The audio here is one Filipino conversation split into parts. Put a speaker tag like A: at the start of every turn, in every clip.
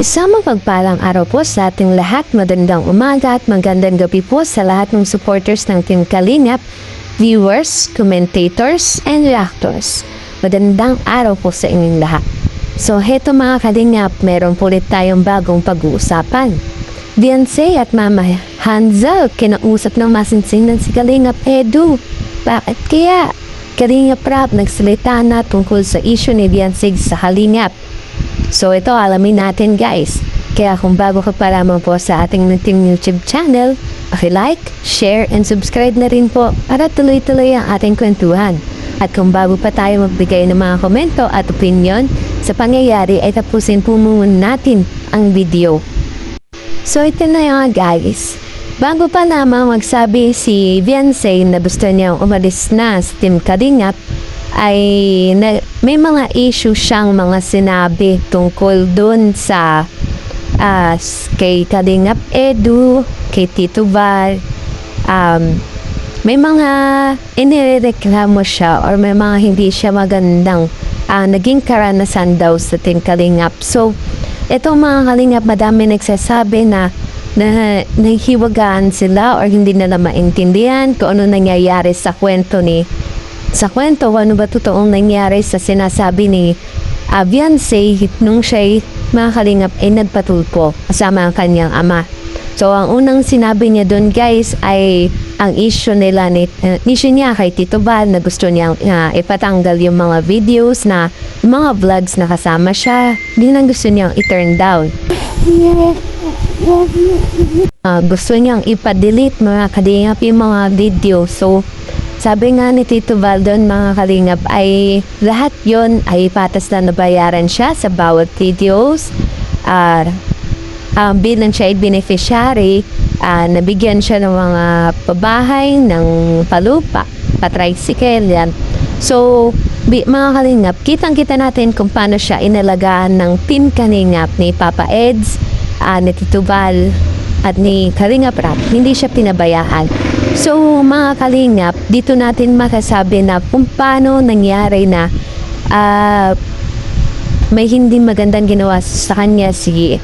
A: Isang mapagpalang araw po sa ating lahat, magandang umaga at magandang gabi po sa lahat ng supporters ng Team Kalingap, viewers, commentators, and reactors. Magandang araw po sa inyong lahat. So heto mga Kalingap, meron po ulit tayong bagong pag-uusapan. Beyonce at Mama Hanzel, kinausap ng masinsinan si Kalingap Edu. Bakit kaya? Kalingap Rap nagsalita na tungkol sa issue ni Beyonce sa Kalingap. So ito alamin natin guys. Kaya kung bago ka pa lamang po sa ating munting YouTube channel, like, share, and subscribe na rin po para tuloy-tuloy ang ating kwentuhan. At kung bago pa tayo magbigay ng mga komento at opinion sa pangyayari ay tapusin po muna natin ang video. So ito na yung guys. Bago pa lamang magsabi si Beyonce na gusto niyang umalis na sa Team Kalingap, ay may mga issue siyang mga sinabi tungkol dun sa kay Kalingap Edu, kay Tito Val. May mga inireklamo siya or may mga hindi siya magandang naging karanasan daw sa Team Kalingap. So, itong mga Kalingap, madami nagsasabi na nahihiwagaan sila or hindi nila maintindihan kung ano nangyayari sa kwento ano ba totoong nangyari sa sinasabi ni Beyonce nung siya'y mga Kalingap ay nagpatulpo kasama ang kanyang ama. So ang unang sinabi niya doon guys ay ang issue niya kay Tito Val na gusto niyang ipatanggal yung mga videos na mga vlogs na kasama siya. Hindi na gusto niyang i-turn down. Gusto niyang ipa-delete mga Kalingap yung mga video. So sabi nga ni Tito Val doon mga Kalingap ay lahat yon ay patas na nabayaran siya sa bawat videos. Bilang siya ay beneficiary, nabigyan siya ng mga pabahay, ng palupa, patricycle yan. So mga Kalingap, kitang-kita natin kung paano siya inalagaan ng Team Kalingap ni Papa Eds, ni Tito Val, at ni Kalingap Rap. Hindi siya pinabayaan. So mga Kalingap, dito natin makasabi na kung paano nangyari na may hindi magandang ginawa sa kanya si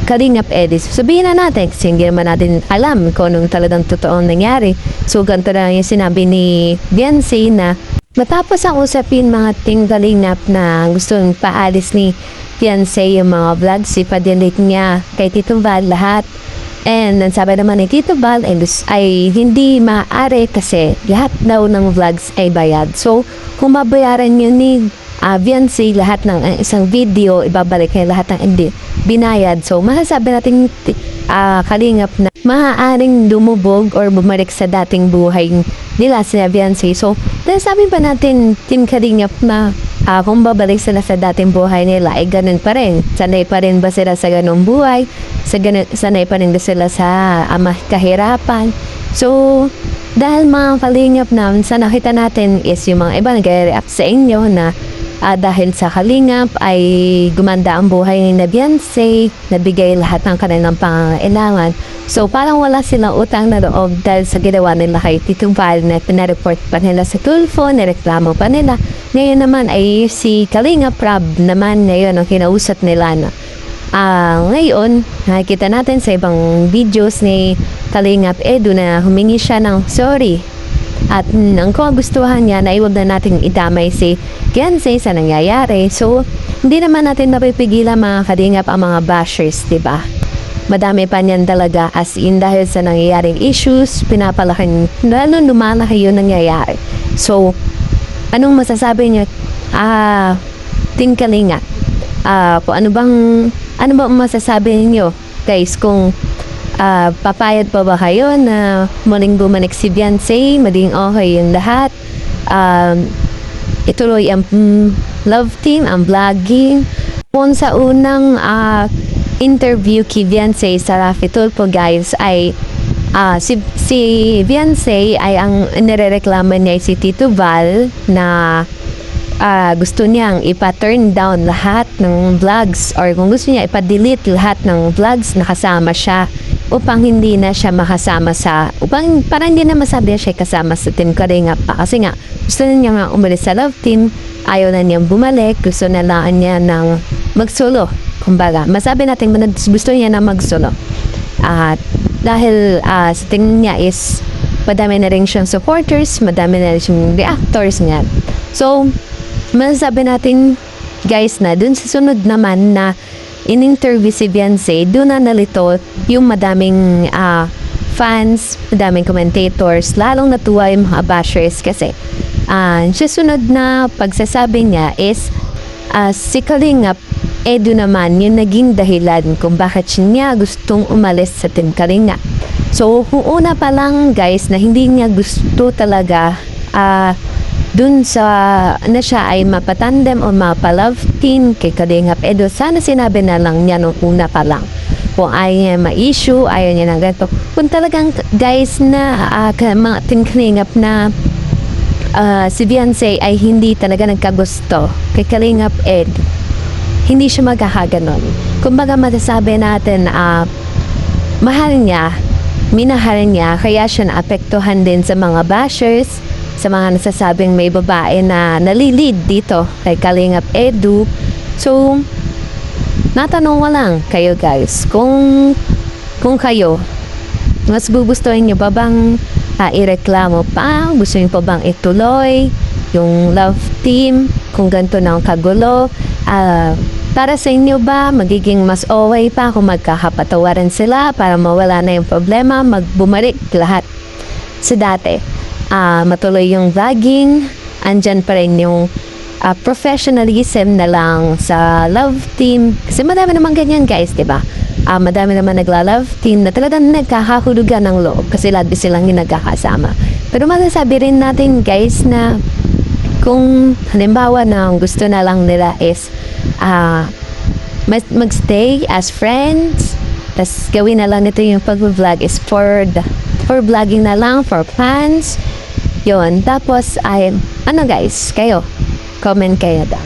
A: Kalingap Edis. Sabihin na natin kasi hindi naman natin alam kung anong talagang totoong nangyari. So ganito na yung sinabi ni Beyonce na matapos ang usapin mga Team Kalingap na gustong paalis ni Beyonce yung mga vlogs, ipa-delete niya kay Tito Val lahat. And sabi naman ni Tito Val ay hindi maaari kasi lahat daw ng vlogs ay bayad. So, kung babayaran yun ni Beyonce lahat ng isang video, ibabalik niya lahat ng hindi binayad. So, masasabi natin Kalingap na maaaring lumubog or bumalik sa dating buhay nila si Beyonce. So, sabi pa natin Team Kalingap na kung babalik sila sa dating buhay nila ay ganun pa rin. Sanay pa rin ba sila sa ganung buhay? Sanay pa rin ba sila sa kahirapan? So, dahil mga Kalingap na sa nakita natin is yung mga iba nag-react sa inyo na dahil sa Kalingap ay gumanda ang buhay ni Beyonce, nabigay lahat ng kanilang pangangailangan. So parang wala silang utang na loob dahil sa ginawa nila kay Tito Val na pinareport pa nila sa Tulfo, nireklamo pa nila. Ngayon naman ay si Kalingap Rab naman ngayon ang kinausap nila na ngayon, nakikita natin sa ibang videos ni Kalingap Edu na humingi siya ng sorry. At ang kagustuhan niya na iwag na nating idamay si Beyonce sa nangyayari. So, hindi naman natin mapipigilan mga Kalingap ang mga bashers, diba? Madami pa niyan talaga as in dahil sa nangyayaring issues, pinapalaki, lalo lumalaki yun nangyayari. So, anong masasabi niyo? Team Kalingap, kung ano bang masasabi niyo guys kung papayad pa ba kayo na muling bumalik si Beyonce, maging okay yung lahat, ituloy ang love team, ang vlogging. Kung sa unang interview kay Beyonce sa Rafi Tulfo guys ay si Beyonce ay ang nirereklamo niya si Tito Val na gusto niyang ipa-turn down lahat ng vlogs or kung gusto niya ipa-delete lahat ng vlogs na kasama siya upang hindi na siya makasama upang parang hindi na masabi siya kasama sa Team Kalingap pa kasi nga gusto na niya nga umalis sa love team, ayaw na niyang bumalik, gusto na lang niya ng mag-solo Kumbaga, masabi natin gusto niya na magsulo. At dahil sa tingin niya is madami na rin siyang supporters, madami na rin siyang reactors nga. So, masasabi natin guys na dun sa sunod naman na in-interview si Beyonce, dun na nalito yung madaming fans, madaming commentators, lalong natuwa yung mga bashers kasi sa sunod na pagsasabi niya is si Kalingap Edu naman yung naging dahilan kung bakit niya gustong umalis sa Team Kalingap. So, kung una pa lang guys na hindi niya gusto talaga dun sa na siya ay mapatandem o mapalove team kay Kalingap Edu, sana sinabi na lang niya nung una pa lang. Kung ayaw niya ma-issue, ayaw niya ng ganito. Kung talagang guys na mga Team Kalingap na si Beyonce ay hindi talaga nagkagusto kay Kalingap Edu, hindi siya magkakaganon. Kumbaga masasabi natin mahal niya, minahal niya, kaya siya naapektuhan din sa mga bashers, sa mga nasasabing may babae na nalilid dito kay Kalingap Edu. So, natanong ko lang kayo guys, kung kayo, mas gugustuhin niyo ba bang ireklamo pa? Gusto niyo pa bang ituloy yung love team kung ganito na ang kagulo? Para sa inyo ba, magiging mas okay pa kung magkakapatawaran sila para mawala na yung problema, magbumalik lahat sa dati. Matuloy yung vlogging, andyan pa rin yung professionalism na lang sa love team. Kasi madami naman ganyan guys, diba? Madami naman nagla-love team na talagang nagkakahulugan ng loob kasi lagi silang yung nagkakasama. Pero masasabi rin natin guys na kung halimbawa na gusto na lang nila is magstay as friends, tas gawin na lang nito yung pag-vlog is for vlogging na lang, for fans yun. Tapos ay ano guys, kayo comment kayo daw.